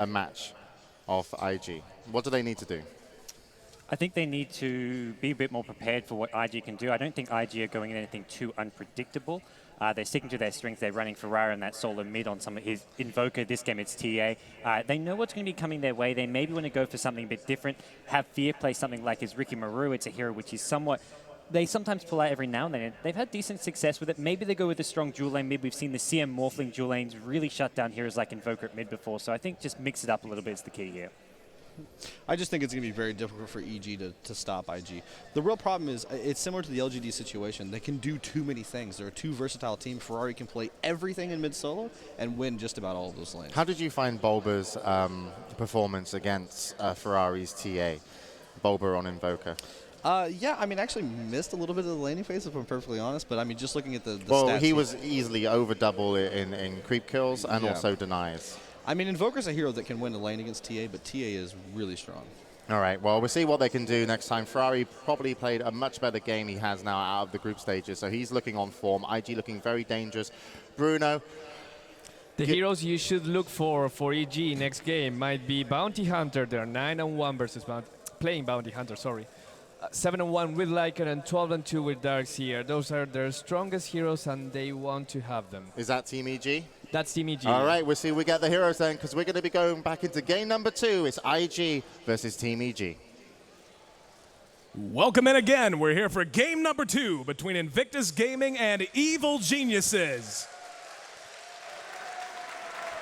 a match of IG? What do they need to do? I think they need to be a bit more prepared for what IG can do. I don't think IG are going in anything too unpredictable. They're sticking to their strengths. They're running Ferrari and that solo mid on some of his Invoker. This game, it's TA. They know what's going to be coming their way. They maybe want to go for something a bit different. Have Fear play something like his Ricky Maru. It's a hero which is somewhat... They sometimes pull out every now and then. They've had decent success with it. Maybe they go with a strong dual lane mid. We've seen the CM Morphling dual lanes really shut down heroes like Invoker at mid before. So I think just mix it up a little bit is the key here. I just think it's going to be very difficult for EG to stop IG. The real problem is it's similar to the LGD situation. They can do too many things. They're a too versatile team. Ferrari can play everything in mid solo and win just about all of those lanes. How did you find Bulba's performance against Ferrari's TA? Bulba on Invoker. Yeah, I mean, I actually missed a little bit of the laning phase, if I'm perfectly honest. But I mean, just looking at the well, stats, he was easily over double in creep kills and also denies. I mean, Invoker's a hero that can win a lane against TA, but TA is really strong. All right, well, we'll see what they can do next time. Ferrari probably played a much better game he has now out of the group stages, so he's looking on form. IG looking very dangerous. Bruno. The heroes you should look for EG next game might be Bounty Hunter. They're 9-1 versus playing Bounty Hunter, sorry. 7-1 with Lycan and 12-2 with Darkseer. Those are their strongest heroes, and they want to have them. Is that Team EG? That's Team EG. All right, we'll see if we get the heroes then, because we're going to be going back into game number 2. It's IG versus Team EG. Welcome in again. We're here for game number 2 between Invictus Gaming and Evil Geniuses.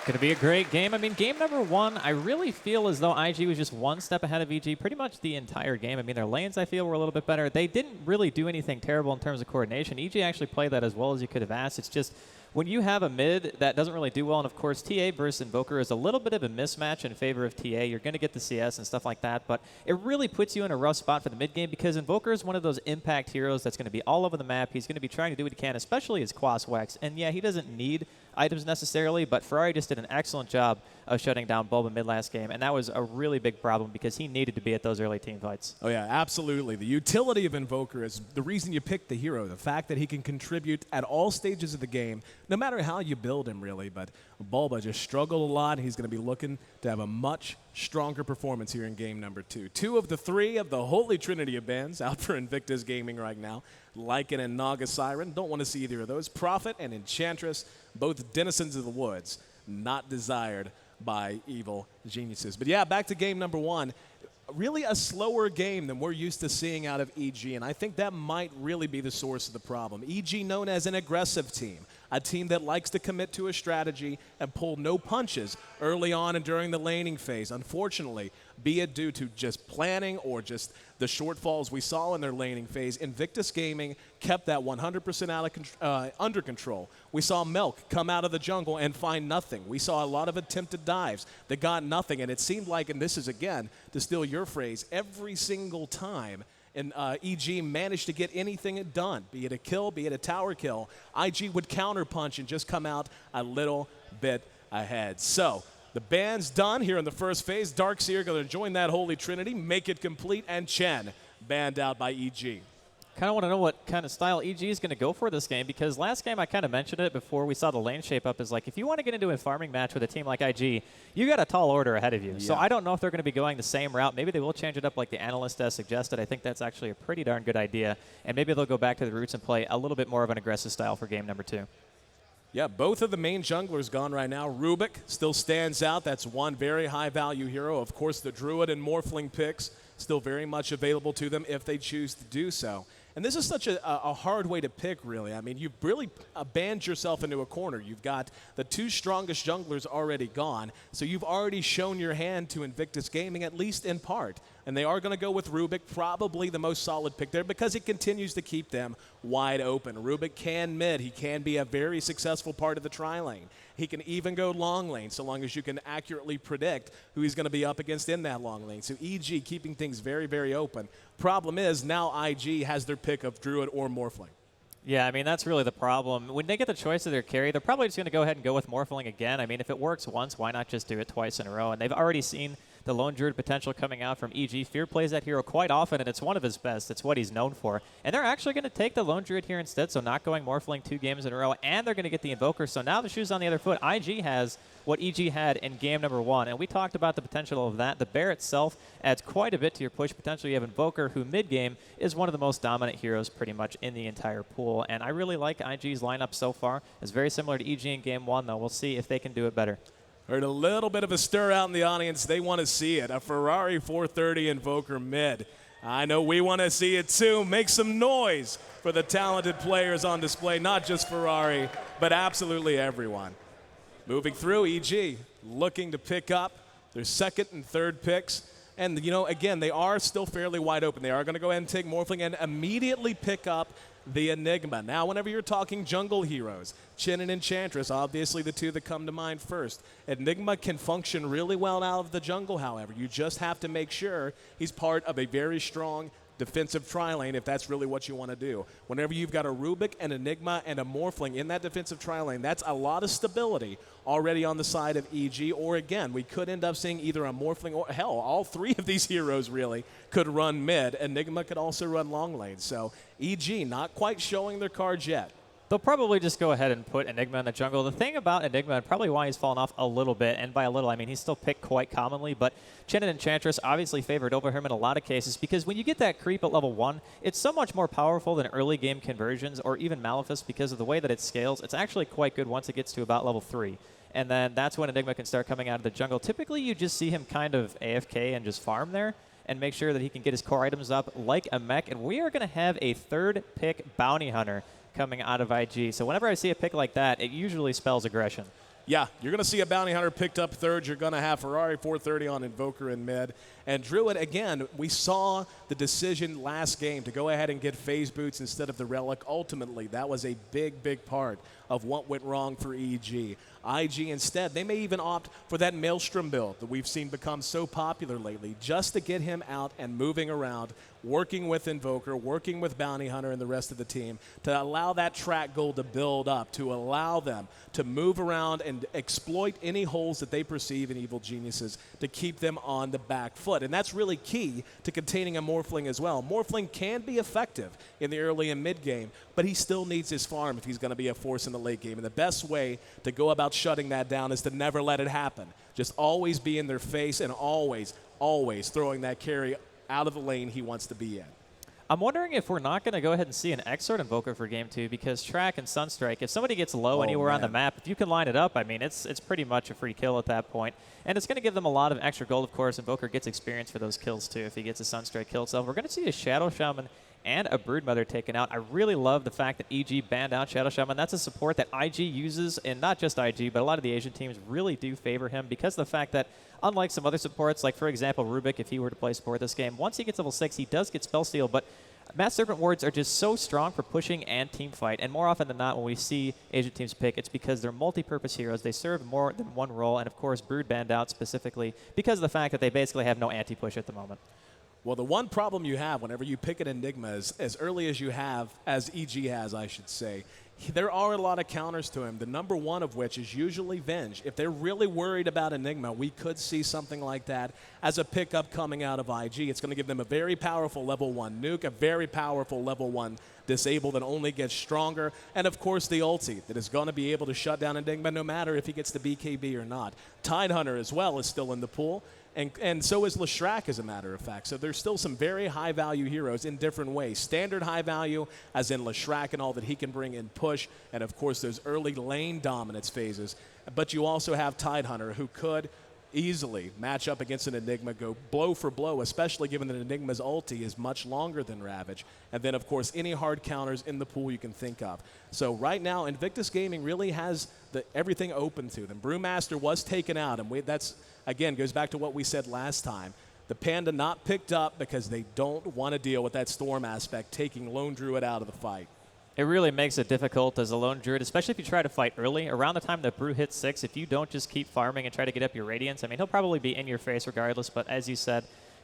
Going to be a great game. I mean, game number 1, I really feel as though IG was just one step ahead of EG pretty much the entire game. I mean, their lanes, I feel, were a little bit better. They didn't really do anything terrible in terms of coordination. EG actually played that as well as you could have asked. It's just when you have a mid that doesn't really do well, and of course TA versus Invoker is a little bit of a mismatch in favor of TA. You're going to get the CS and stuff like that, but it really puts you in a rough spot for the mid game because Invoker is one of those impact heroes that's going to be all over the map. He's going to be trying to do what he can, especially his Quas Wex. And yeah, he doesn't need items necessarily, but Ferrari just did an excellent job of shutting down Bulba mid last game, and that was a really big problem because he needed to be at those early team fights. Oh yeah, absolutely. The utility of Invoker is the reason you pick the hero, the fact that he can contribute at all stages of the game, no matter how you build him really, but Bulba just struggled a lot. He's going to be looking to have a much stronger performance here in game number 2. 2 of the 3 of the holy trinity of bans out for Invictus Gaming right now. Lycan and Naga Siren, don't want to see either of those. Prophet and Enchantress, both denizens of the woods, not desired by Evil Geniuses. But yeah, back to game number 1. Really a slower game than we're used to seeing out of EG, and I think that might really be the source of the problem. EG known as an aggressive team, a team that likes to commit to a strategy and pull no punches early on and during the laning phase. Unfortunately, be it due to just planning or just the shortfalls we saw in their laning phase, Invictus Gaming kept that 100% under control. We saw Milk come out of the jungle and find nothing. We saw a lot of attempted dives that got nothing, and it seemed like, and this is again, to steal your phrase, every single time and EG managed to get anything done, be it a kill, be it a tower kill, IG would counterpunch and just come out a little bit ahead. So the ban's done here in the first phase. Darkseer going to join that holy trinity, make it complete, and Chen banned out by EG. Kind of want to know what kind of style EG is going to go for this game because last game I kind of mentioned it before we saw the lane shape up is like if you want to get into a farming match with a team like IG, you got a tall order ahead of you. Yeah. So I don't know if they're going to be going the same route. Maybe they will change it up like the analyst has suggested. I think that's actually a pretty darn good idea. And maybe they'll go back to the roots and play a little bit more of an aggressive style for game number 2. Yeah, both of the main junglers gone right now. Rubik still stands out. That's one very high-value hero. Of course, the Druid and Morphling picks still very much available to them if they choose to do so. And this is such a hard way to pick, really. I mean, you've really banned yourself into a corner. You've got the 2 strongest junglers already gone, so you've already shown your hand to Invictus Gaming, at least in part. And they are going to go with Rubik, probably the most solid pick there, because he continues to keep them wide open. Rubik can mid. He can be a very successful part of the tri-lane. He can even go long lane, so long as you can accurately predict who he's going to be up against in that long lane. So EG keeping things very, very open. Problem is, now IG has their pick of Druid or Morphling. Yeah, I mean, that's really the problem. When they get the choice of their carry, they're probably just going to go ahead and go with Morphling again. I mean, if it works once, why not just do it twice in a row? And they've already seen the Lone Druid potential coming out from EG. Fear plays that hero quite often, and it's one of his best. It's what he's known for. And they're actually going to take the Lone Druid here instead, so not going Morphling 2 games in a row, and they're going to get the Invoker. So now the shoe's on the other foot. IG has what EG had in game number 1, and we talked about the potential of that. The Bear itself adds quite a bit to your push potential. You have Invoker, who mid-game is one of the most dominant heroes pretty much in the entire pool, and I really like IG's lineup so far. It's very similar to EG in game 1, though. We'll see if they can do it better. Heard a little bit of a stir out in the audience. They want to see it. A Ferrari 430 Invoker mid. I know we want to see it too. Make some noise for the talented players on display, not just Ferrari, but absolutely everyone. Moving through, EG looking to pick up their second and third picks. And, you know, again, they are still fairly wide open. They are going to go ahead and take Morphling and immediately pick up the Enigma. Now, whenever you're talking jungle heroes, Chen and Enchantress, obviously the two that come to mind first. Enigma can function really well out of the jungle, however. You just have to make sure he's part of a very strong defensive tri-lane if that's really what you want to do. Whenever you've got a Rubik, an Enigma, and a Morphling in that defensive tri-lane, that's a lot of stability already on the side of EG. Or again, we could end up seeing either a Morphling or, hell, all three of these heroes really could run mid. Enigma could also run long lane. So EG not quite showing their cards yet. They'll probably just go ahead and put Enigma in the jungle. The thing about Enigma, and probably why he's fallen off a little bit, and by a little, I mean he's still picked quite commonly, but Chen and Enchantress obviously favored over him in a lot of cases, because when you get that creep at level 1, it's so much more powerful than early game conversions or even Malefice because of the way that it scales. It's actually quite good once it gets to about level 3. And then that's when Enigma can start coming out of the jungle. Typically, you just see him kind of AFK and just farm there and make sure that he can get his core items up like a mech. And we are going to have a third pick Bounty Hunter coming out of IG. So whenever I see a pick like that, it usually spells aggression. Yeah, you're going to see a Bounty Hunter picked up third. You're going to have Ferrari 430 on Invoker in mid. And Druid, again, we saw the decision last game to go ahead and get Phase Boots instead of the Relic. Ultimately, that was a big, big part of what went wrong for EG. IG instead, they may even opt for that Maelstrom build that we've seen become so popular lately, just to get him out and moving around, working with Invoker, working with Bounty Hunter and the rest of the team to allow that track goal to build up, to allow them to move around and exploit any holes that they perceive in Evil Geniuses to keep them on the back foot. And that's really key to containing a Morphling as well. Morphling can be effective in the early and mid game, but he still needs his farm if he's going to be a force in the late game. And the best way to go about shutting that down is to never let it happen. Just always be in their face and always, always throwing that carry out of the lane he wants to be in. I'm wondering if we're not going to go ahead and see an Exort Invoker for Game 2, because Track and Sunstrike, if somebody gets low anywhere on the map, if you can line it up, I mean, it's pretty much a free kill at that point. And it's going to give them a lot of extra gold, of course. Invoker gets experience for those kills, too, if he gets a Sunstrike kill itself. We're going to see a Shadow Shaman and a Broodmother taken out. I really love the fact that EG banned out Shadow Shaman. That's a support that IG uses, and not just IG, but a lot of the Asian teams really do favor him because of the fact that, unlike some other supports, like, for example, Rubik, if he were to play support this game, once he gets level 6, he does get Spell Steal, but Mass Serpent Wards are just so strong for pushing and team fight, and more often than not, when we see Asian teams pick, it's because they're multi-purpose heroes. They serve more than one role, and of course, Brood banned out specifically because of the fact that they basically have no anti-push at the moment. Well, the one problem you have whenever you pick an Enigma is, as early as you have, as EG has, I should say, there are a lot of counters to him, the number one of which is usually Venge. If they're really worried about Enigma, we could see something like that as a pickup coming out of IG. It's going to give them a very powerful level 1 nuke, a very powerful level 1 disable that only gets stronger, and of course the ulti that is going to be able to shut down Enigma no matter if he gets the BKB or not. Tidehunter as well is still in the pool. And so is Leshrac, as a matter of fact. So there's still some very high-value heroes in different ways. Standard high value, as in Leshrac and all that he can bring in push, and of course those early lane dominance phases. But you also have Tidehunter, who could easily match up against an Enigma, go blow for blow, especially given that Enigma's ulti is much longer than Ravage. And then, of course, any hard counters in the pool you can think of. So right now, Invictus Gaming really has everything open to them. Brewmaster was taken out, and that's, again, goes back to what we said last time. The Panda not picked up because they don't want to deal with that Storm aspect, taking Lone Druid out of the fight. It really makes it difficult as a Lone Druid, especially if you try to fight early. Around the time that Brew hits 6, if you don't just keep farming and try to get up your Radiance, I mean, he'll probably be in your face regardless, but as you said,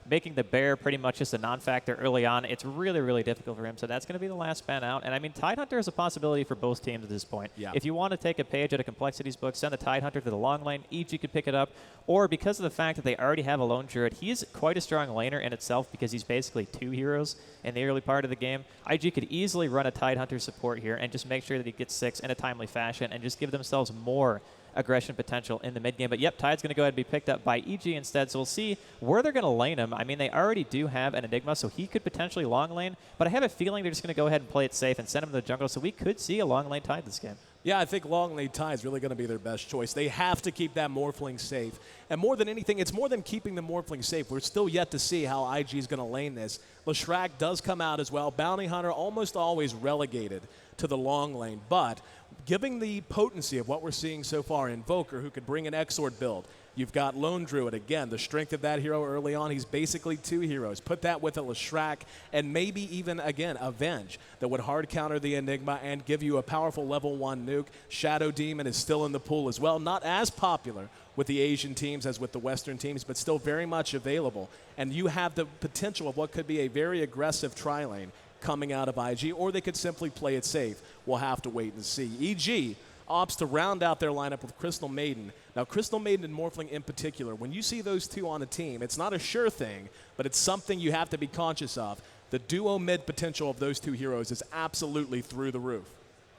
making the bear pretty much just a non-factor early on. It's really, really difficult for him. So that's going to be the last man out. And I mean, Tidehunter is a possibility for both teams at this point. Yeah. If you want to take a page out of Complexity's book, send the Tidehunter to the long lane. EG could pick it up. Or because of the fact that they already have a Lone Druid, he is quite a strong laner in itself because he's basically 2 heroes in the early part of the game. IG could easily run a Tidehunter support here and just make sure that he gets 6 in a timely fashion and just give themselves more aggression potential in the mid game. But yep, Tide's going to go ahead and be picked up by EG instead, so we'll see where they're going to lane him. I mean, they already do have an Enigma, so he could potentially long lane, but I have a feeling they're just going to go ahead and play it safe and send him to the jungle, so we could see a long lane Tide this game. Yeah, I think long lane Tide is really going to be their best choice. They have to keep that Morphling safe. And more than anything, it's more than keeping the Morphling safe. We're still yet to see how IG is going to lane this. Leshrac does come out as well. Bounty Hunter almost always relegated to the long lane. But giving the potency of what we're seeing so far, Invoker, who could bring an Exort build. You've got Lone Druid. Again, the strength of that hero early on, he's basically 2 heroes. Put that with a Leshrac and maybe even, again, Avenge that would hard counter the Enigma and give you a powerful level 1 nuke. Shadow Demon is still in the pool as well. Not as popular with the Asian teams as with the Western teams, but still very much available. And you have the potential of what could be a very aggressive tri-lane coming out of IG, or they could simply play it safe. We'll have to wait and see. EG opts to round out their lineup with Crystal Maiden. Now, Crystal Maiden and Morphling in particular, when you see those two on a team, it's not a sure thing, but it's something you have to be conscious of. The duo mid potential of those 2 heroes is absolutely through the roof.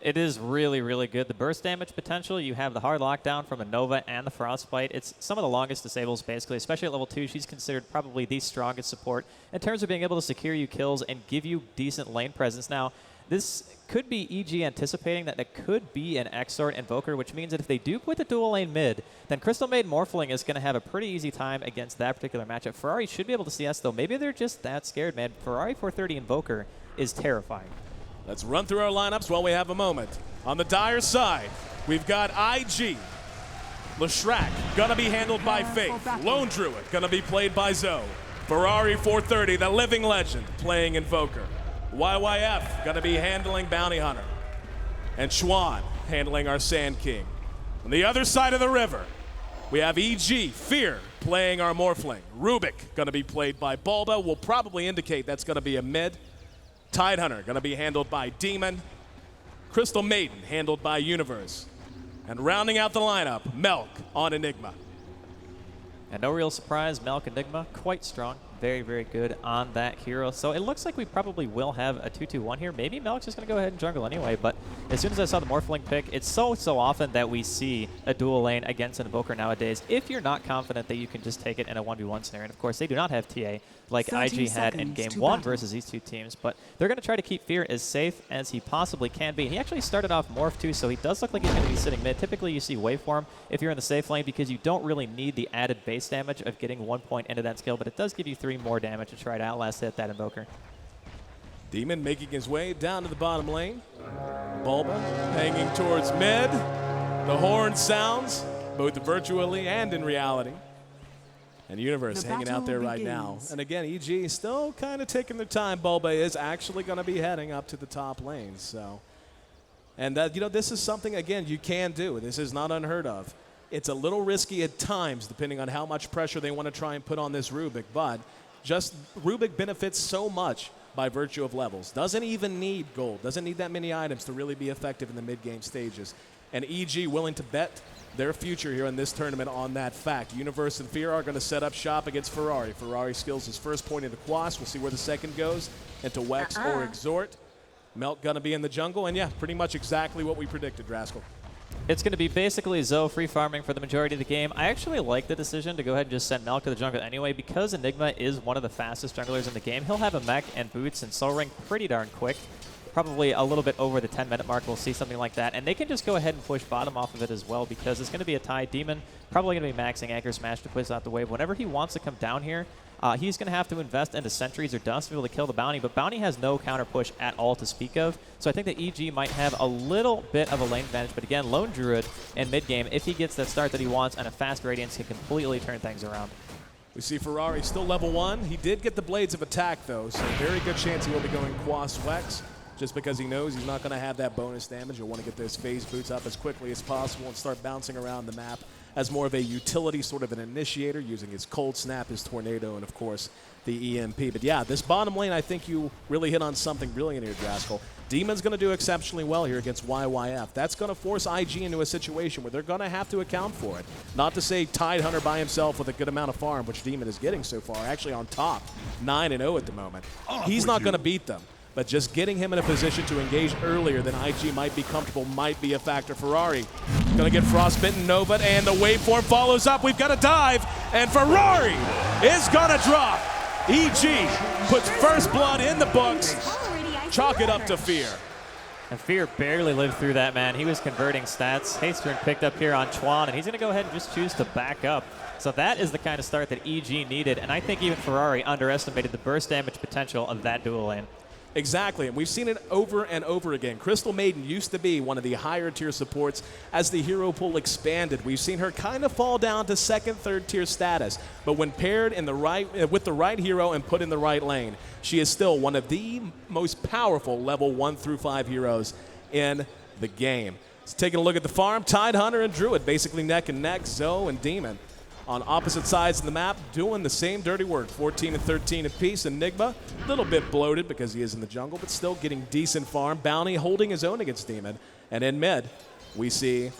It is really, really good. The burst damage potential, you have the hard lockdown from a Nova and the Frostbite. It's some of the longest disables, basically, especially at level 2. She's considered probably the strongest support in terms of being able to secure you kills and give you decent lane presence. Now, this could be EG anticipating that there could be an Exort Invoker, which means that if they do put the dual lane mid, then Crystal Maiden Morphling is going to have a pretty easy time against that particular matchup. Ferrari should be able to CS, though. Maybe they're just that scared, man. Ferrari 430 Invoker is terrifying. Let's run through our lineups while we have a moment. On the Dire side, we've got IG. Leshrac, gonna be handled by Faith. Lone Druid, gonna be played by Zoe. Ferrari 430, the living legend, playing Invoker. YYF, gonna be handling Bounty Hunter. And Schwan, handling our Sand King. On the other side of the river, we have EG, Fear, playing our Morphling. Rubik, gonna be played by Bulba. Will probably indicate that's gonna be a mid. Tidehunter, going to be handled by Demon. Crystal Maiden, handled by Universe. And rounding out the lineup, Melk on Enigma. And no real surprise, Melk Enigma, quite strong. Very, very good on that hero. So it looks like we probably will have a 2-2-1 here. Maybe Melk's just going to go ahead and jungle anyway, but as soon as I saw the Morphling pick, it's so often that we see a dual lane against an Invoker nowadays if you're not confident that you can just take it in a 1v1 scenario. And of course, they do not have TA like IG had in Game 1 versus these 2 teams, but they're going to try to keep Fear as safe as he possibly can be. And he actually started off Morph too, so he does look like he's going to be sitting mid. Typically, you see Waveform if you're in the safe lane because you don't really need the added base damage of getting 1 point into that skill, but it does give you 3 more damage to try to outlast hit that Invoker. Demon making his way down to the bottom lane. Bulba hanging towards mid. The horn sounds, both virtually and in reality. And Universe hanging out there right now. And again, EG still kind of taking their time. Bulba is actually going to be heading up to the top lane. So, and you know, this is something, again, you can do. This is not unheard of. It's a little risky at times, depending on how much pressure they want to try and put on this Rubik. But just Rubik benefits so much by virtue of levels. Doesn't even need gold. Doesn't need that many items to really be effective in the mid-game stages. And EG willing to bet their future here in this tournament on that fact. Universe and Fear are going to set up shop against Ferrari. Ferrari skills his first point into Quas. We'll see where the second goes, into Wex or Exort. Melk going to be in the jungle. And yeah, pretty much exactly what we predicted, Rascal. It's going to be basically Zoe free farming for the majority of the game. I actually like the decision to go ahead and just send Melk to the jungle anyway because Enigma is one of the fastest junglers in the game. He'll have a mech and boots and Soul Ring pretty darn quick. Probably a little bit over the 10-minute mark, we'll see something like that. And they can just go ahead and push bottom off of it as well because it's going to be a Tide Demon. Probably going to be maxing Anchor Smash to push out the wave. Whenever he wants to come down here, he's going to have to invest into Sentries or Dust to be able to kill the Bounty. But Bounty has no counter push at all to speak of. So I think that EG might have a little bit of a lane advantage. But again, Lone Druid in mid-game, if he gets that start that he wants and a fast Radiance, can completely turn things around. We see Ferrari still level 1. He did get the Blades of Attack, though, so very good chance he will be going Quas Wex. Just because he knows he's not going to have that bonus damage. He'll want to get those phase boots up as quickly as possible and start bouncing around the map as more of a utility, sort of an initiator, using his Cold Snap, his Tornado, and of course the EMP. But yeah, this bottom lane, I think you really hit on something brilliant here, Draskell. Demon's going to do exceptionally well here against YYF. That's going to force IG into a situation where they're going to have to account for it. Not to say Tidehunter by himself with a good amount of farm, which Demon is getting so far, actually on top, 9-0 at the moment. He's not going to beat them. But just getting him in a position to engage earlier than IG might be comfortable might be a factor. Ferrari going to get frostbitten Nova, and the waveform follows up. We've got a dive, and Ferrari is going to drop. EG puts first blood in the books. Chalk it up to Fear. And Fear barely lived through that, man. He was converting stats. Haste Rune picked up here on Chuan, and he's going to go ahead and just choose to back up. So that is the kind of start that EG needed, and I think even Ferrari underestimated the burst damage potential of that dual lane. Exactly, and we've seen it over and over again. Crystal Maiden used to be one of the higher tier supports. As the hero pool expanded, we've seen her kind of fall down to second, third tier status. But when paired in with the right hero and put in the right lane, she is still one of the most powerful level 1 through 5 heroes in the game. Let's take a look at the farm. Tidehunter and Druid basically neck and neck. Zoe and Demon on opposite sides of the map, doing the same dirty work. 14 and 13 apiece. Enigma, a little bit bloated because he is in the jungle, but still getting decent farm. Bounty holding his own against Demon. And in mid, we see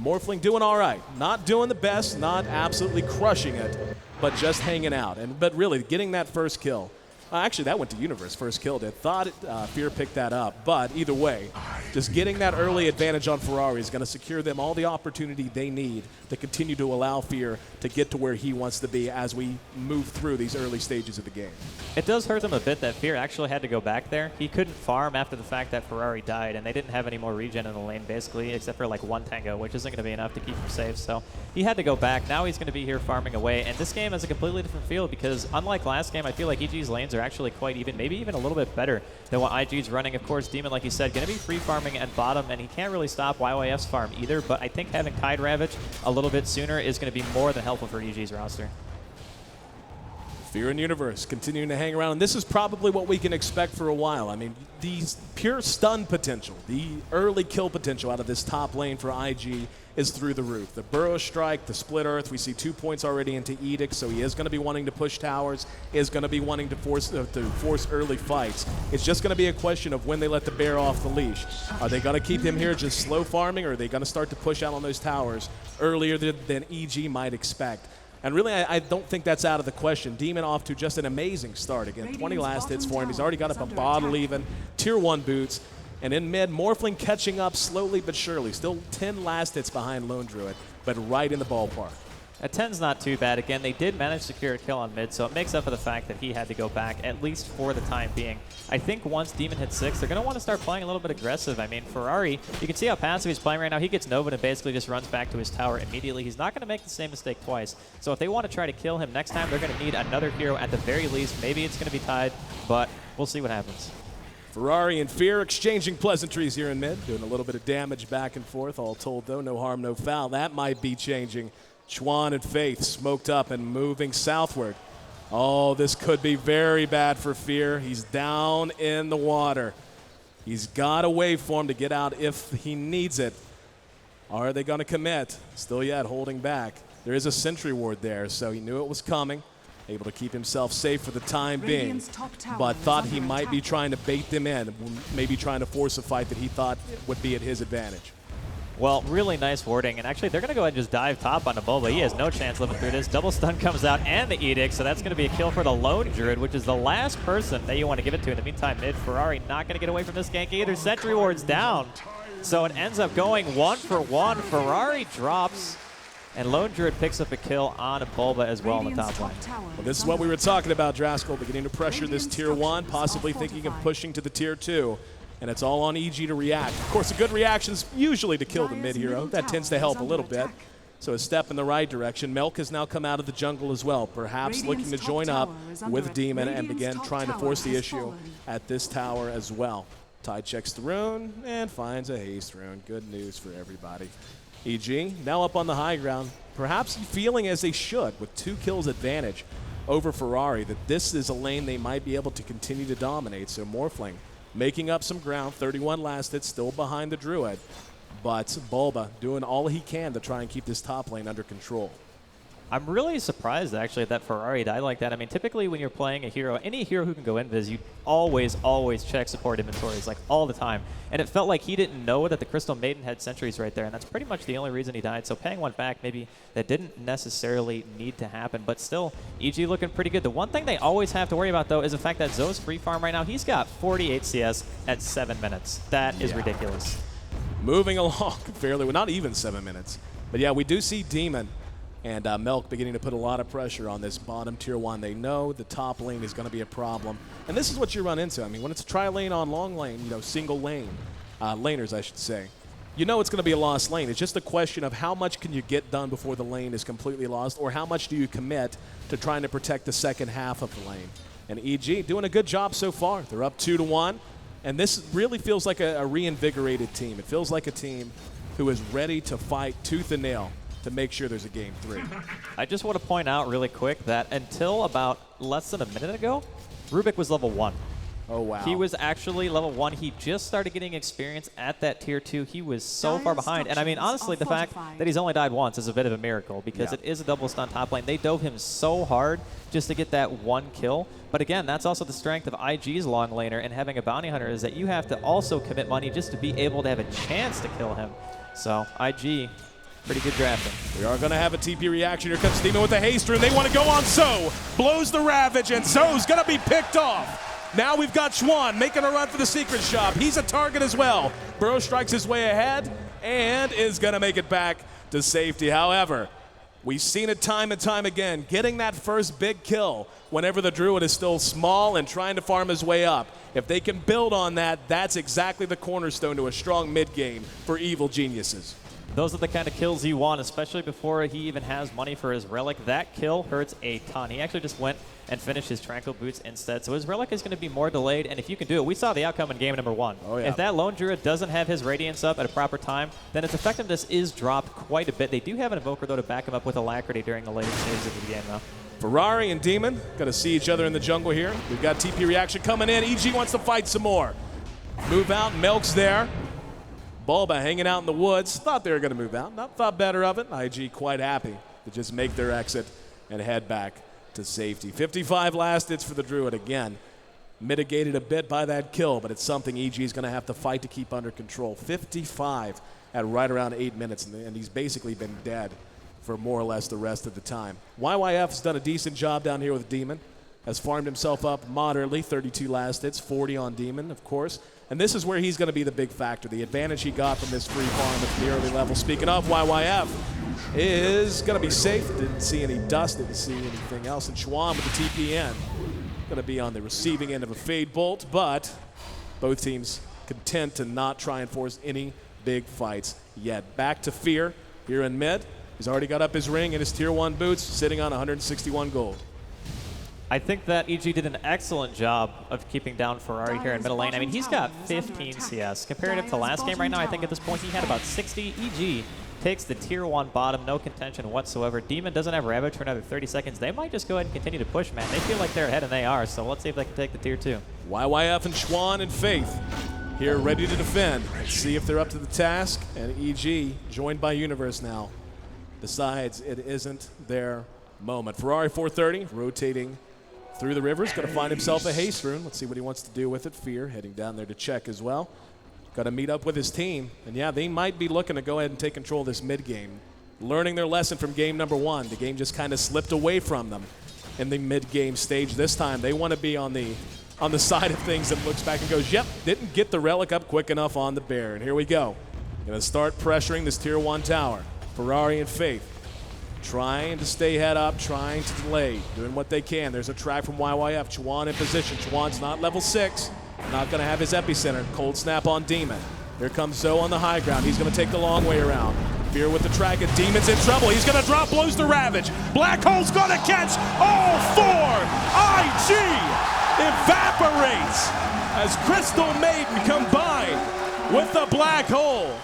Morphling doing all right. Not doing the best, not absolutely crushing it, but just hanging out. But really, getting that first kill. Actually, that went to Universe, first kill did. Thought Fear picked that up, but either way, just getting that early advantage on Ferrari is going to secure them all the opportunity they need to continue to allow Fear to get to where he wants to be as we move through these early stages of the game. It does hurt them a bit that Fear actually had to go back there. He couldn't farm after the fact that Ferrari died, and they didn't have any more regen in the lane, basically, except for like one tango, which isn't going to be enough to keep him safe. So he had to go back. Now he's going to be here farming away, and this game has a completely different feel because unlike last game, I feel like EG's lanes are actually quite even, maybe even a little bit better than what IG's running. Of course, Demon, like you said, going to be free farming at bottom, and he can't really stop YYF's farm either, but I think having Tide Ravage a little bit sooner is going to be more than helpful for EG's roster. Fear and Universe continuing to hang around, and this is probably what we can expect for a while. I mean, the pure stun potential, the early kill potential out of this top lane for IG is through the roof. The Burrow Strike, the Split Earth, we see 2 points already into Edict, so he is going to be wanting to push towers, is going to be wanting to force early fights. It's just going to be a question of when they let the bear off the leash. Are they going to keep him here just slow farming, or are they going to start to push out on those towers earlier than EG might expect? And really, I don't think that's out of the question. Demon off to just an amazing start. Again, 20 last hits for him. He's already got up a bottle even. Tier 1 boots. And in mid, Morphling catching up slowly but surely. Still 10 last hits behind Lone Druid, but right in the ballpark. At 10's not too bad. Again, they did manage to secure a kill on mid, so it makes up for the fact that he had to go back, at least for the time being. I think once Demon hits 6, they're going to want to start playing a little bit aggressive. I mean, Ferrari, you can see how passive he's playing right now. He gets Nova and basically just runs back to his tower immediately. He's not going to make the same mistake twice. So if they want to try to kill him next time, they're going to need another hero at the very least. Maybe it's going to be Tide, but we'll see what happens. Ferrari and Fear exchanging pleasantries here in mid, doing a little bit of damage back and forth. All told, though, no harm, no foul. That might be changing. Chuan and Faith smoked up and moving southward. Oh, this could be very bad for Fear. He's down in the water. He's got a waveform to get out if he needs it. Are they going to commit? Still yet holding back. There is a sentry ward there, so he knew it was coming. Able to keep himself safe for the time being, but thought he might be trying to bait them in, maybe trying to force a fight that he thought would be at his advantage. Well, really nice warding, and actually they're going to go ahead and just dive top onto Bulba. He has no chance living through this. Double stun comes out and the Edict, so that's going to be a kill for the Lone Druid, which is the last person that you want to give it to. In the meantime, mid Ferrari not going to get away from this gank either. Sentry ward's down, so it ends up going 1 for 1. Ferrari drops, and Lone Druid picks up a kill on Bulba as well in the top lane. Well, this is what we were talking about, Draskell, beginning to pressure this tier 1, possibly thinking of pushing to the tier 2. And it's all on EG to react. Of course, a good reaction is usually to kill the mid hero. That tends to help a little bit. So a step in the right direction. Melk has now come out of the jungle as well, perhaps looking to join up with Demon and begin trying to force the issue at this tower as well. Tide checks the rune and finds a haste rune. Good news for everybody. EG now up on the high ground, perhaps feeling as they should with 2 kills advantage over Ferrari, that this is a lane they might be able to continue to dominate. So Morphling making up some ground, 31 last hit, still behind the Druid. but Bulba doing all he can to try and keep this top lane under control. I'm really surprised, actually, that Ferrari died like that. I mean, typically when you're playing a hero, any hero who can go invis, you always check support inventories, like, all the time. And it felt like he didn't know that the Crystal Maiden had sentries right there, and that's pretty much the only reason he died. So paying one back, maybe that didn't necessarily need to happen. But still, EG looking pretty good. The one thing they always have to worry about, though, is the fact that Zoe's free farm right now, he's got 48 CS at 7 minutes. That is ridiculous. Moving along fairly, well, not even 7 minutes. But yeah, we do see Demon and Milk beginning to put a lot of pressure on this bottom tier 1. They know the top lane is going to be a problem. And this is what you run into. I mean, when it's a tri-lane on long lane, you know, single lane, laners, I should say, you know it's going to be a lost lane. It's just a question of how much can you get done before the lane is completely lost, or how much do you commit to trying to protect the second half of the lane. And EG doing a good job so far. They're up 2-1. And this really feels like a reinvigorated team. It feels like a team who is ready to fight tooth and nail to make sure there's a game 3. I just want to point out really quick that until about less than a minute ago, Rubik was level 1. Oh, wow. He was actually level 1. He just started getting experience at that tier 2. He was so far behind. And I mean, honestly, the fact that he's only died once is a bit of a miracle, because it is a double stun top lane. They dove him so hard just to get that one kill. But again, that's also the strength of IG's long laner and having a bounty hunter, is that you have to also commit money just to be able to have a chance to kill him. So IG, pretty good drafting. We are going to have a TP reaction. Here comes Demon with the haste rune. They want to go on Zoe. Blows the Ravage, and Zoe's going to be picked off. Now we've got Schwan making a run for the secret shop. He's a target as well. Burrow strikes his way ahead and is going to make it back to safety. However, we've seen it time and time again, getting that first big kill whenever the Druid is still small and trying to farm his way up. If they can build on that, that's exactly the cornerstone to a strong mid game for Evil Geniuses. Those are the kind of kills you want, especially before he even has money for his relic. That kill hurts a ton. He actually just went and finished his Tranquil Boots instead. So his relic is going to be more delayed, and if you can do it, we saw the outcome in game number 1. Oh, yeah. If that Lone Druid doesn't have his Radiance up at a proper time, then its effectiveness is dropped quite a bit. They do have an Invoker, though, to back him up with Alacrity during the later stages of the game, though. Ferrari and Demon going to see each other in the jungle here. We've got TP reaction coming in. EG wants to fight some more. Move out, Milk's there. Bulba hanging out in the woods. Thought they were going to move out. Not thought better of it. IG quite happy to just make their exit and head back to safety. 55 last hits for the Druid again. Mitigated a bit by that kill, but it's something EG is going to have to fight to keep under control. 55 at right around 8 minutes, and he's basically been dead for more or less the rest of the time. YYF's done a decent job down here with Demon. Has farmed himself up moderately, 32 last hits, 40 on Demon, of course. And this is where he's going to be the big factor. The advantage he got from this free farm at the early level. Speaking of, YYF is going to be safe. Didn't see any dust, didn't see anything else. And Schwan with the TPN. Going to be on the receiving end of a Fade Bolt, but both teams content to not try and force any big fights yet. Back to Fear here in mid. He's already got up his ring and his tier 1 boots, sitting on 161 gold. I think that EG did an excellent job of keeping down Ferrari here in middle lane. I mean, he's got 15 CS. Comparative to last game right now, I think at this point he had about 60. EG takes the tier 1 bottom, no contention whatsoever. Demon doesn't have Ravage for another 30 seconds. They might just go ahead and continue to push, man. They feel like they're ahead, and they are, so let's see if they can take the tier 2. YYF and Schwan and Faith here ready to defend. Let's see if they're up to the task. And EG, joined by Universe now, decides it isn't their moment. Ferrari 430 rotating through the rivers, going to find himself a haste rune. Let's see what he wants to do with it. Fear heading down there to check as well. Got to meet up with his team. And yeah, they might be looking to go ahead and take control of this mid game. Learning their lesson from game number 1. The game just kind of slipped away from them in the mid game stage. This time they want to be on the side of things that looks back and goes, yep, didn't get the relic up quick enough on the bear. And here we go. Going to start pressuring this tier 1 tower. Ferrari and Faith trying to stay head up, trying to delay, doing what they can. There's a track from YYF. Chuan in position. Chuan's not level 6. Not going to have his epicenter. Cold snap on Demon. Here comes Zoe on the high ground. He's going to take the long way around. Fear with the track, and Demon's in trouble. He's going to drop, blows the Ravage. Black Hole's going to catch all 4. IG evaporates as Crystal Maiden combined with the Black Hole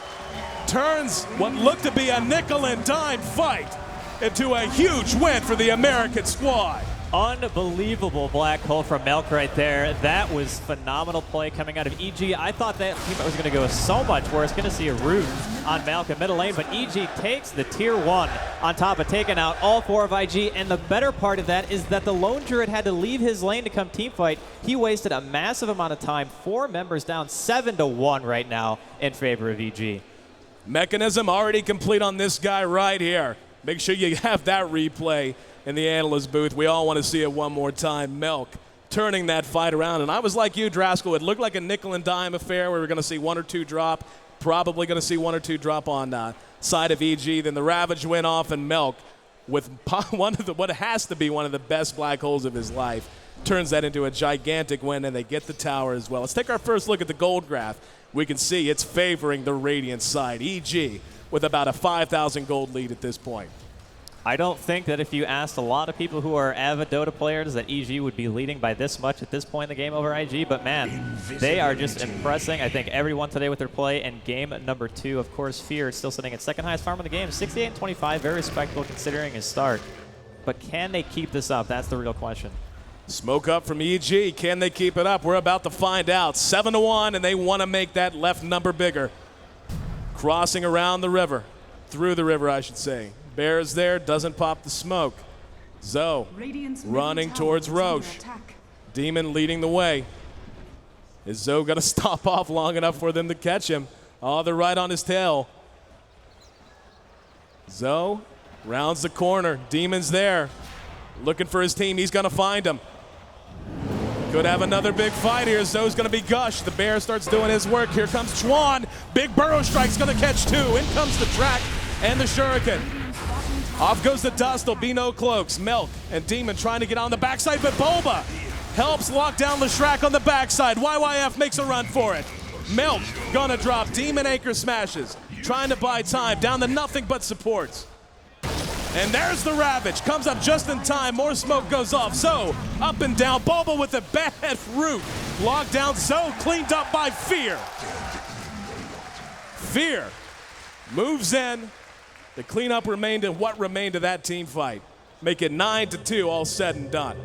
turns what looked to be a nickel and dime fight into a huge win for the American squad. Unbelievable black hole from Milk right there. That was phenomenal play coming out of EG. I thought that team was going to go so much worse. Going to see a root on Milk in middle lane, but EG takes the tier 1 on top of taking out all 4 of IG. And the better part of that is that the lone Druid had to leave his lane to come team fight. He wasted a massive amount of time. 4 members down, 7-1 right now in favor of EG. Mechanism already complete on this guy right here. Make sure you have that replay in the analyst booth. We all want to see it one more time. Milk turning that fight around. And I was like you, Draskell. It looked like a nickel and dime affair. We were going to see 1 or 2 drop. Probably going to see 1 or 2 drop on side of EG. Then the Ravage went off, and Milk, with what has to be one of the best black holes of his life, turns that into a gigantic win, and they get the tower as well. Let's take our first look at the gold graph. We can see it's favoring the Radiant side. EG with about a 5,000 gold lead at this point. I don't think that if you asked a lot of people who are avid Dota players that EG would be leading by this much at this point in the game over IG, but man, they are just impressing. I think everyone today with their play, and game number 2, of course, Fear is still sitting at second highest farm in the game, 68-25, very respectable considering his start. But can they keep this up? That's the real question. Smoke up from EG. Can they keep it up? We're about to find out. 7-1, and they want to make that left number bigger. Crossing around the river. Through the river, I should say. Bear's there, doesn't pop the smoke. Zoe running towards Roche. Demon leading the way. Is Zoe going to stop off long enough for them to catch him? Oh, they're right on his tail. Zoe rounds the corner. Demon's there. Looking for his team. He's going to find him. Could have another big fight here. Zoe's going to be gushed. The Bear starts doing his work. Here comes Chuan. Big burrow strike's going to catch 2. In comes the track and the shuriken. Off goes the dust. There'll be no cloaks. Milk and Demon trying to get on the backside, but Bulba helps lock down Leshrac on the backside. YYF makes a run for it. Milk gonna drop. Demon anchor smashes. Trying to buy time. Down to nothing but supports. And there's the Ravage. Comes up just in time. More smoke goes off. Zoe up and down. Bulba with a bad root. Locked down. Zoe cleaned up by Fear. Fear moves in. The cleanup remained in what remained of that team fight. Make it 9-2, all said and done.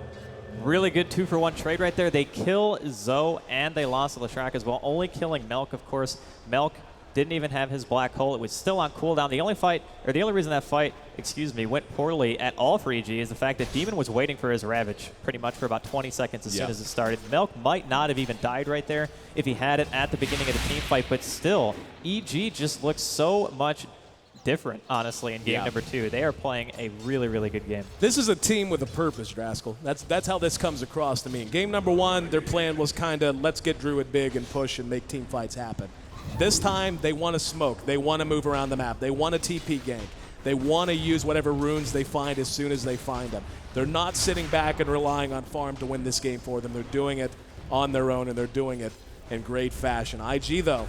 Really good 2-for-1 trade right there. They kill Zoe and they lost Leshrac as well, only killing Milk, of course. Milk didn't even have his black hole. It was still on cooldown. The only reason that fight, went poorly at all for EG is the fact that Demon was waiting for his Ravage pretty much for about 20 seconds as soon as it started. Milk might not have even died right there if he had it at the beginning of the team fight, but still, EG just looks so much different, honestly, in game number 2. They are playing a really, really good game. This is a team with a purpose, Draskell. That's how this comes across to me. In game number 1, their plan was kind of let's get Druid big and push and make team fights happen. This time, they want to smoke. They want to move around the map. They want a TP gank. They want to use whatever runes they find as soon as they find them. They're not sitting back and relying on farm to win this game for them. They're doing it on their own, and they're doing it in great fashion. IG, though,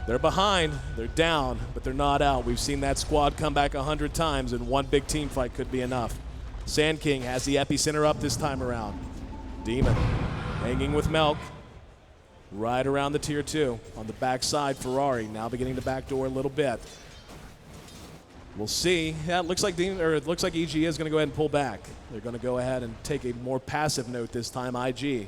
they're behind, they're down, but they're not out. We've seen that squad come back 100 times, and one big team fight could be enough. Sand King has the epicenter up this time around. Demon hanging with Milk. Right around the tier 2. On the backside, Ferrari now beginning to backdoor a little bit. We'll see. Yeah, it looks like EG is going to go ahead and pull back. They're going to go ahead and take a more passive note this time, IG.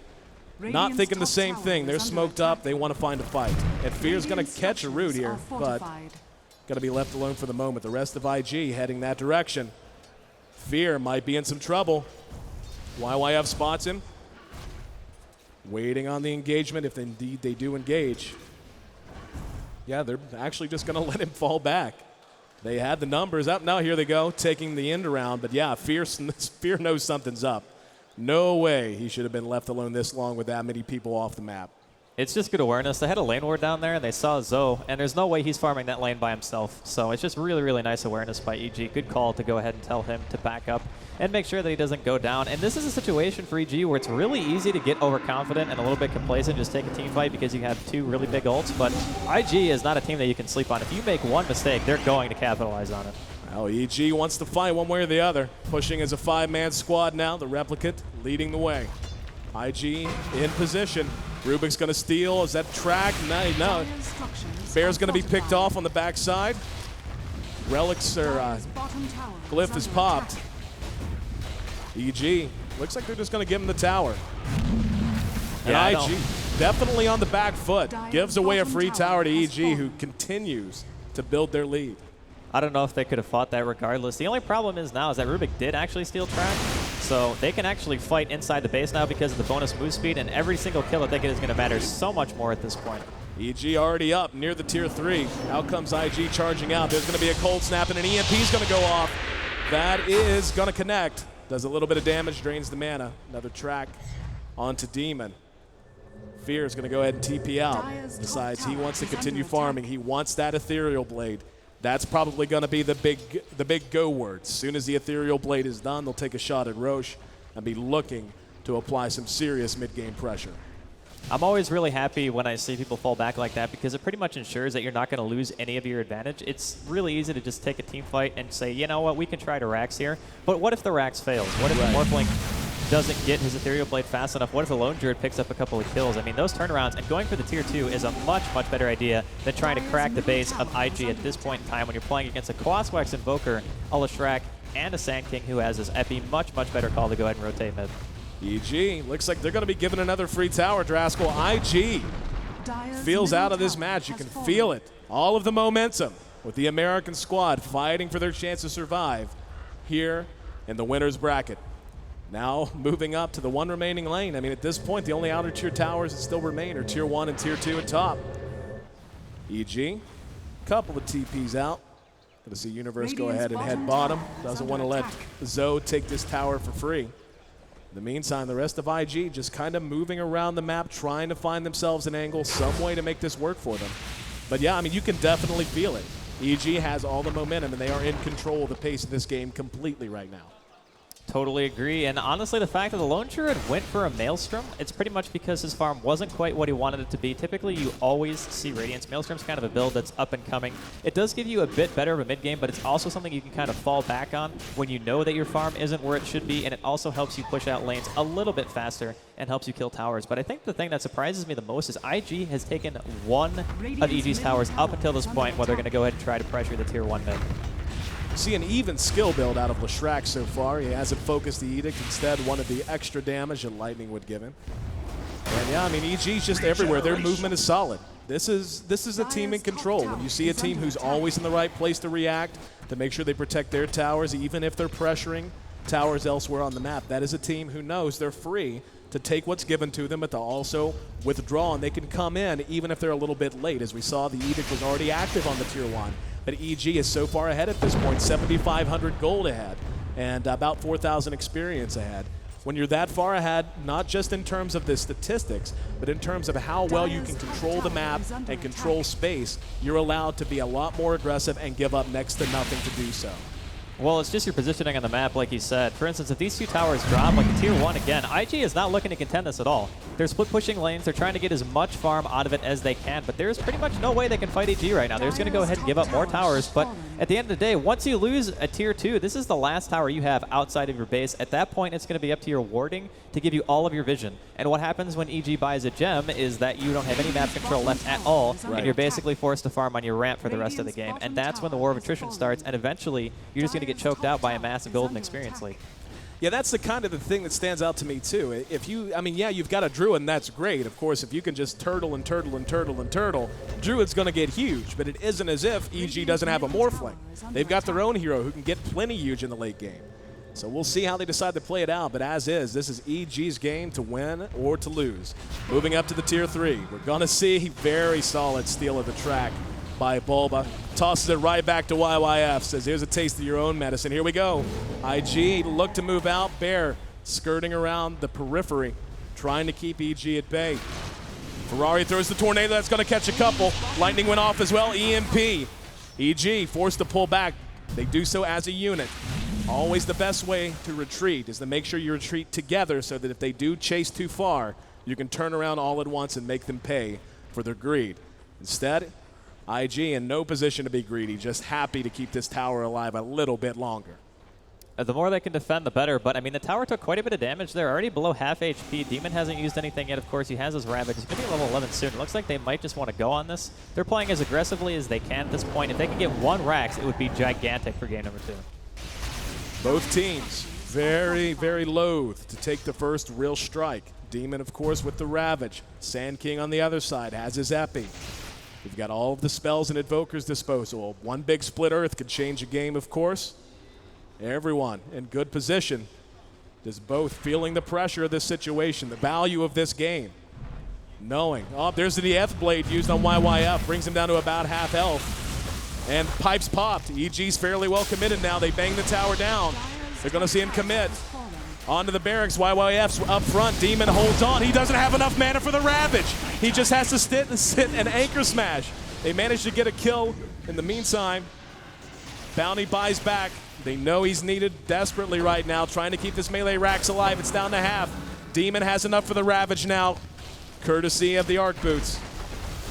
Not thinking the same thing. They're smoked up. They want to find a fight. And Fear's going to catch a root here, but going to be left alone for the moment. The rest of IG heading that direction. Fear might be in some trouble. YYF spots him. Waiting on the engagement if indeed they do engage. Yeah, they're actually just going to let him fall back. They had the numbers up. Now here they go, taking the end around. But yeah, Fear knows something's up. No way he should have been left alone this long with that many people off the map. It's just good awareness. They had a lane ward down there, and they saw Zoe, and there's no way he's farming that lane by himself. So it's just really, really nice awareness by EG. Good call to go ahead and tell him to back up and make sure that he doesn't go down. And this is a situation for EG where it's really easy to get overconfident and a little bit complacent, just take a team fight because you have 2 really big ults. But IG is not a team that you can sleep on. If you make one mistake, they're going to capitalize on it. Well, EG wants to fight one way or the other. Pushing as a 5-man squad now. The Replicant leading the way. IG in position. Rubik's going to steal. Is that track? No. Bear's going to be picked off on the backside. Relics or Glyph is popped. EG Looks like they're just going to give him the tower. And Yeah, IG definitely on the back foot. Gives away a free tower to EG, who continues to build their lead. I don't know if they could have fought that regardless. The only problem is now is that Rubik did actually steal track, so they can actually fight inside the base now because of the bonus move speed, and every single kill that they get is going to matter so much more at this point. EG already up near the tier 3. Out comes IG charging out. There's going to be a cold snap, and an EMP is going to go off. That is going to connect. Does a little bit of damage, drains the mana. Another track onto Demon. Fear is going to go ahead and TP out. Decides he wants to continue farming. He wants that Ethereal Blade. That's probably going to be the big go word. As soon as the Ethereal Blade is done, they'll take a shot at Roche and be looking to apply some serious mid-game pressure. I'm always really happy when I see people fall back like that because it pretty much ensures that you're not going to lose any of your advantage. It's really easy to just take a team fight and say, you know what, we can try to Rax here. But what if the Rax fails? What if the Morphling doesn't get his Ethereal Blade fast enough? What if the Lone Druid picks up a couple of kills? I mean, those turnarounds and going for the tier 2 is a much, much better idea than trying to crack the base of IG at this point in time when you're playing against a Quaswex Invoker, a Leshrac, and a Sand King who has this Epi. Much, much better call to go ahead and rotate mid. EG looks like they're going to be given another free tower, Draskell. IG feels out of this match. You can feel it. All of the momentum with the American squad fighting for their chance to survive here in the winner's bracket. Now moving up to the one remaining lane. I mean, at this point, the only outer tier towers that still remain are tier 1 and tier 2 at top. EG, couple of TPs out. Going to see Universe go ahead and head bottom. Doesn't want to let Zoe take this tower for free. In the meantime, the rest of IG just kind of moving around the map, trying to find themselves an angle, some way to make this work for them. But yeah, I mean, you can definitely feel it. EG has all the momentum, and they are in control of the pace of this game completely right now. Totally agree, and honestly, the fact that the Lone Druid went for a Maelstrom, it's pretty much because his farm wasn't quite what he wanted it to be. Typically, you always see Radiance. Maelstrom's kind of a build that's up and coming. It does give you a bit better of a mid-game, but it's also something you can kind of fall back on when you know that your farm isn't where it should be, and it also helps you push out lanes a little bit faster and helps you kill towers. But I think the thing that surprises me the most is IG has taken one of EG's towers up until this point, where they're going to go ahead and try to pressure the tier 1 mid. See an even skill build out of Leshrac so far. He hasn't focused the Edict, instead wanted the extra damage that Lightning would give him. And yeah, I mean, EG's just everywhere. Their movement is solid. This is a team in control. When you see a team who's always in the right place to react, to make sure they protect their towers, even if they're pressuring towers elsewhere on the map, that is a team who knows they're free to take what's given to them, but to also withdraw, and they can come in even if they're a little bit late. As we saw, the Edict was already active on the tier 1. But EG is so far ahead at this point, 7,500 gold ahead and about 4,000 experience ahead. When you're that far ahead, not just in terms of the statistics, but in terms of how well you can control the map and control space, you're allowed to be a lot more aggressive and give up next to nothing to do so. Well, it's just your positioning on the map, like you said. For instance, if these two towers drop, like the tier 1 again, IG is not looking to contend this at all. They're split pushing lanes. They're trying to get as much farm out of it as they can, but there's pretty much no way they can fight EG right now. They're just going to go ahead and give up more towers, but at the end of the day, once you lose a tier 2, this is the last tower you have outside of your base. At that point, it's going to be up to your warding to give you all of your vision. And what happens when EG buys a gem is that you don't have any map control left at all, and you're basically forced to farm on your ramp for the rest of the game. And that's when the war of attrition starts, and eventually, you're just going to get choked out by a massive golden experience league. Yeah, that's the kind of the thing that stands out to me too. If you, I mean, yeah, you've got a Druid, and that's great. Of course, if you can just turtle and turtle and turtle and turtle, Druid's going to get huge. But it isn't as if EG doesn't have a Morphling. They've got their own hero who can get plenty huge in the late game. So we'll see how they decide to play it out. But as is, this is EG's game to win or to lose. Moving up to the tier 3, we're going to see very solid steal of the track by Bulba. Tosses it right back to YYF. Says, here's a taste of your own medicine. Here we go. IG look to move out. Bear skirting around the periphery, trying to keep EG at bay. Ferrari throws the tornado. That's going to catch a couple. Lightning went off as well. EMP. EG forced to pull back. They do so as a unit. Always the best way to retreat is to make sure you retreat together so that if they do chase too far, you can turn around all at once and make them pay for their greed. Instead, IG in no position to be greedy, just happy to keep this tower alive a little bit longer. The more they can defend, the better. But, I mean, the tower took quite a bit of damage. They're already below half HP. Demon hasn't used anything yet. Of course, he has his Ravage. He's going to be level 11 soon. It looks like they might just want to go on this. They're playing as aggressively as they can at this point. If they can get one Rax, it would be gigantic for game number 2. Both teams very, very loath to take the first real strike. Demon, of course, with the Ravage. Sand King on the other side has his Epi. We've got all of the spells and Invoker's disposal. One big split Earth could change a game, of course. Everyone in good position. Just both feeling the pressure of this situation, the value of this game. Knowing, oh, there's the F blade used on YYF, brings him down to about half health. And pipes popped. EG's fairly well committed now. They bang the tower down. They're going to see him commit. Onto the barracks, YYF's up front. Demon holds on. He doesn't have enough mana for the Ravage. He just has to sit and anchor smash. They managed to get a kill. In the meantime, Bounty buys back. They know he's needed desperately right now, trying to keep this melee Rax alive. It's down to half. Demon has enough for the Ravage now, courtesy of the Arc Boots.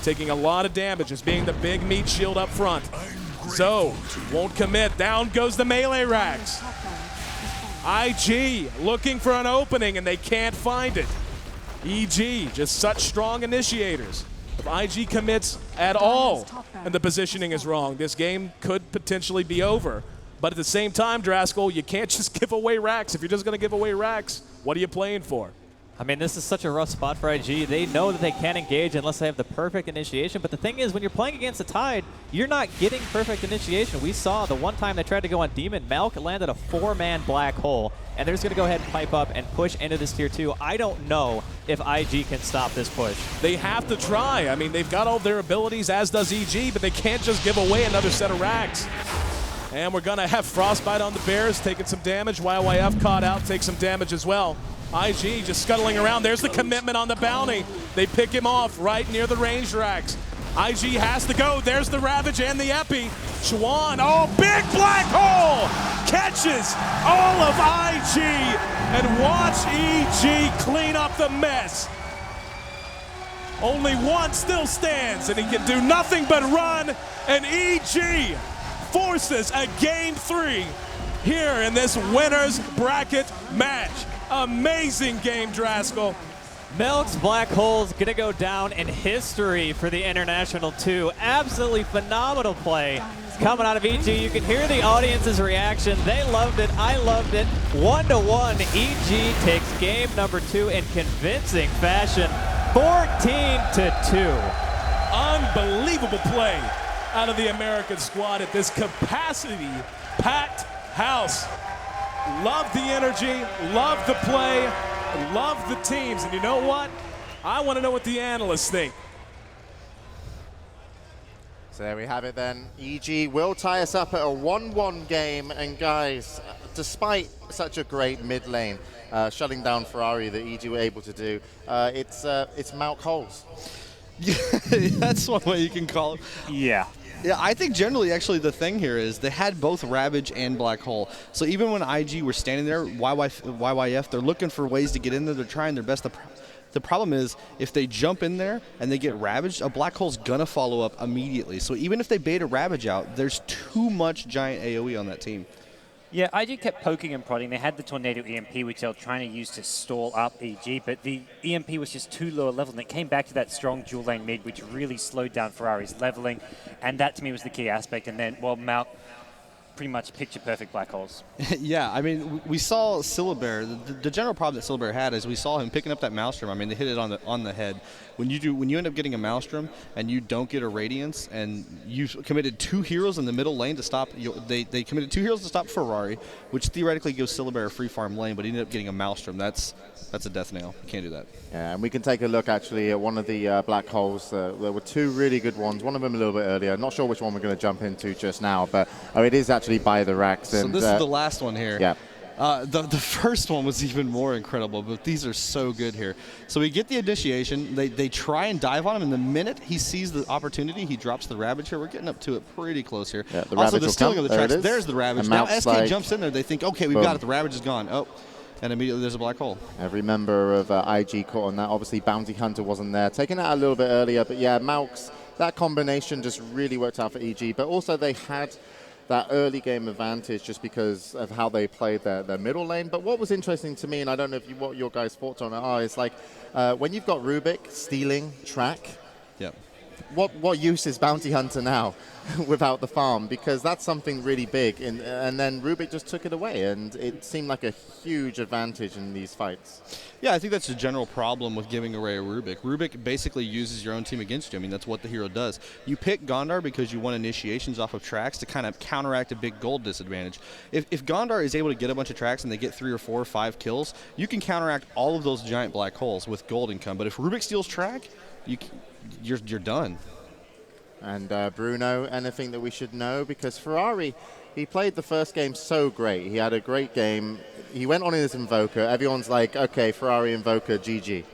Taking a lot of damage as being the big meat shield up front. Zoe won't commit. Down goes the melee Rax. IG looking for an opening and they can't find it. EG just such strong initiators. If IG commits at all and the positioning is wrong, this game could potentially be over. But at the same time, Draskell, you can't just give away Rax. If you're just going to give away Rax, what are you playing for? I mean, this is such a rough spot for IG. They know that they can't engage unless they have the perfect initiation. But the thing is, when you're playing against the Tide, you're not getting perfect initiation. We saw the one time they tried to go on Demon, Malk landed a 4-man black hole. And they're just going to go ahead and pipe up and push into this tier 2. I don't know if IG can stop this push. They have to try. I mean, they've got all their abilities, as does EG, but they can't just give away another set of Rax. And we're going to have Frostbite on the Bears, taking some damage. YYF caught out, takes some damage as well. IG just scuttling around. There's the commitment on the Bounty. They pick him off right near the ranged Rax. IG has to go. There's the Ravage and the Epi. Chuan, oh, big black hole! Catches all of IG, and watch EG clean up the mess. Only one still stands, and he can do nothing but run, and EG forces a Game 3 here in this winner's bracket match. Amazing game, Draskell. Melk's Black Hole's going to go down in history for the International 2. Absolutely phenomenal play. It's coming out of EG. You can hear the audience's reaction. They loved it. I loved it. 1-1. EG takes game number 2 in convincing fashion. 14-2. Unbelievable play out of the American squad at this capacity-packed house. Love the energy, love the play, love the teams. And you know what? I want to know what the analysts think. So there we have it then. EG will tie us up at a 1-1 game. And guys, despite such a great mid lane, shutting down Ferrari that EG were able to do, it's Malk Holes. Yeah, that's one way you can call it. Yeah. Yeah, I think generally, actually, the thing here is they had both Ravage and Black Hole. So even when IG were standing there, YYF, they're looking for ways to get in there. They're trying their best. The problem is, if they jump in there and they get Ravaged, a Black Hole's going to follow up immediately. So even if they bait a Ravage out, there's too much giant AoE on that team. Yeah, IG kept poking and prodding. They had the Tornado EMP, which they were trying to use to stall up EG, but the EMP was just too low a level, and it came back to that strong dual lane mid, which really slowed down Ferrari's leveling, and that to me was the key aspect. And then, well, Malk pretty much picture-perfect Black Holes. Yeah, I mean, we saw Syllabear. The general problem that Syllabear had is we saw him picking up that Maelstrom. I mean, they hit it on the head. When you end up getting a Maelstrom and you don't get a Radiance, and you committed 2 heroes in the middle lane to stop, they committed 2 heroes to stop Ferrari, which theoretically gives Syllabear a free farm lane, but he ended up getting a Maelstrom. That's a death nail. You can't do that. Yeah, and we can take a look actually at one of the Black Holes. There were 2 really good ones. One of them a little bit earlier. Not sure which one we're going to jump into just now, but it is actually by the Rax. So this is the last one here. Yeah. The first one was even more incredible, but these are so good here. So we get the initiation. They try and dive on him, and the minute he sees the opportunity, he drops the Ravage here. We're getting up to it pretty close here. Yeah, the also, Ravage the will stealing come. of the There tracks. it is. There's the Ravage. And Now Malk's SK like, jumps in there. They think, okay, we've boom. got it. The Ravage is gone. Oh, and immediately there's a Black Hole. Every member of IG caught on that. Obviously, Bounty Hunter wasn't there. Taking that a little bit earlier, but yeah, Malk's, that combination just really worked out for EG. But also they had that early game advantage just because of how they played their middle lane. But what was interesting to me, and I don't know what your guys' thoughts on it are, is like when you've got Rubik stealing track, Yep. what use is Bounty Hunter now without the farm? Because that's something really big. And then Rubik just took it away, and it seemed like a huge advantage in these fights. Yeah, I think that's a general problem with giving away a Rubik. Rubik basically uses your own team against you. I mean, that's what the hero does. You pick Gondar because you want initiations off of tracks to kind of counteract a big gold disadvantage. If Gondar is able to get a bunch of tracks and they get 3 or 4 or 5 kills, you can counteract all of those giant black holes with gold income. But if Rubik steals track, you're done. And Bruno, anything that we should know? Because Ferrari, he played the first game so great. He had a great game. He went on his Invoker. Everyone's like, okay, Ferrari Invoker, GG.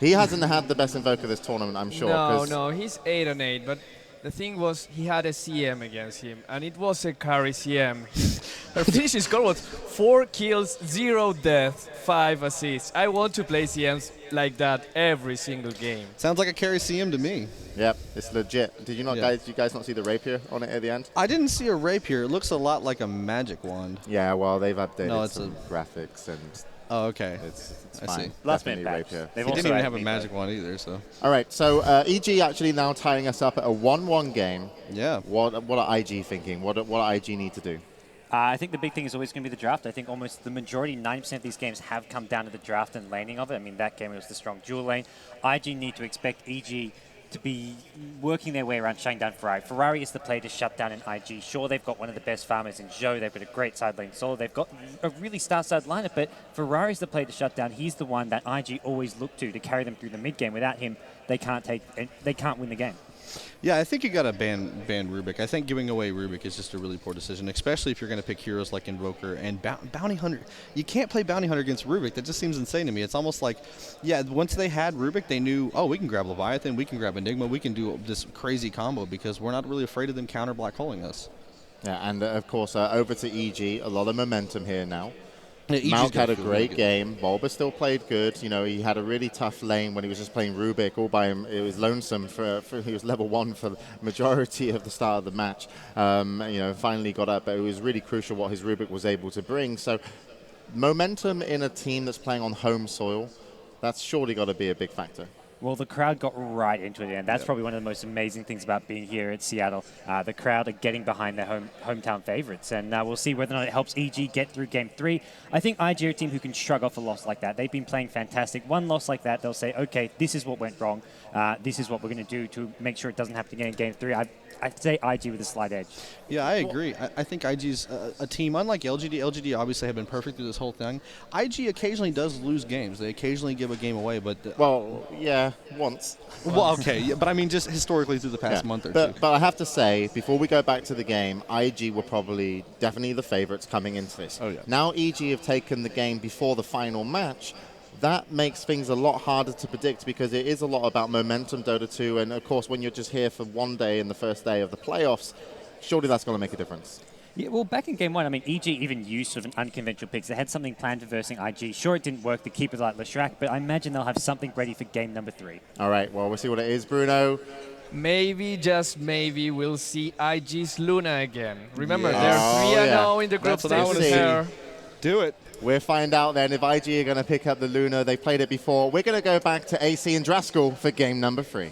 He hasn't had the best Invoker this tournament, I'm sure. No, he's 8-8, but the thing was he had a CM against him, and it was a carry CM. Her finishing score was 4 kills, 0 deaths, 5 assists. I want to play CMs like that every single game. Sounds like a carry CM to me. Yep, it's legit. Did you guys not see the rapier on it at the end? I didn't see a rapier. It looks a lot like a magic wand. Yeah, well, they've updated it's some graphics, and Oh, okay. it's I fine. see. Last Definitely minute patch. rapier. They've He also didn't even added have a me magic wand either, so. All right, so EG actually now tying us up at a 1-1 game. Yeah. What are IG thinking? What IG need to do? I think the big thing is always going to be the draft. I think almost the majority, 90% of these games have come down to the draft and laning of it. I mean, that game was the strong dual lane. IG need to expect EG to be working their way around shutting down Ferrari. Ferrari is the player to shut down an IG. Sure, they've got one of the best farmers in Zhou. They've got a great side lane solo. They've got a really star-studded lineup, but Ferrari's the player to shut down. He's the one that IG always look to carry them through the mid game. Without him, they can't win the game. Yeah, I think you got to ban Rubik. I think giving away Rubik is just a really poor decision, especially if you're going to pick heroes like Invoker and Bounty Hunter. You can't play Bounty Hunter against Rubik. That just seems insane to me. It's almost like, yeah, once they had Rubik, they knew, oh, we can grab Leviathan, we can grab Enigma, we can do this crazy combo because we're not really afraid of them counter black holing us. Yeah, and of course, over to EG. A lot of momentum here now. Yeah, EG's Malk had gotta a feel great really game. Bulba still played good. You know, he had a really tough lane when he was just playing Rubik all by him. It was lonesome he was level 1 for the majority of the start of the match. Finally got up, but it was really crucial what his Rubik was able to bring. So momentum in a team that's playing on home soil, that's surely got to be a big factor. Well, the crowd got right into it, and that's probably one of the most amazing things about being here at Seattle. The crowd are getting behind their hometown favorites, and we'll see whether or not it helps EG get through Game 3. I think IG are a team who can shrug off a loss like that. They've been playing fantastic. One loss like that, they'll say, okay, this is what went wrong. This is what we're going to do to make sure it doesn't happen again in Game 3. I'd say IG with a slight edge. Yeah, I agree. I think IG's a team, unlike LGD. LGD obviously have been perfect through this whole thing. IG occasionally does lose games. They occasionally give a game away, but... Well, yeah, once. Well, okay, yeah, but I mean just historically through the past month or two. But I have to say, before we go back to the game, IG were probably definitely the favorites coming into this. Oh, yeah. Now EG have taken the game before the final match. That makes things a lot harder to predict because it is a lot about momentum, Dota 2, and of course when you're just here for one day in the first day of the playoffs, surely that's going to make a difference. Yeah, well, back in Game 1, I mean, EG even used sort of an unconventional picks. They had something planned for versing IG. Sure, it didn't work, the keepers like Leshrac, but I imagine they'll have something ready for Game number 3. All right, well, we'll see what it is, Bruno. Maybe, just maybe, we'll see IG's Luna again. Remember, Yes. they're 3-0 yeah. in the group That's what I stage wanna with see. her. Do it. We'll find out then if IG are going to pick up the Luna. They played it before. We're going to go back to AC and Draskell for game number 3.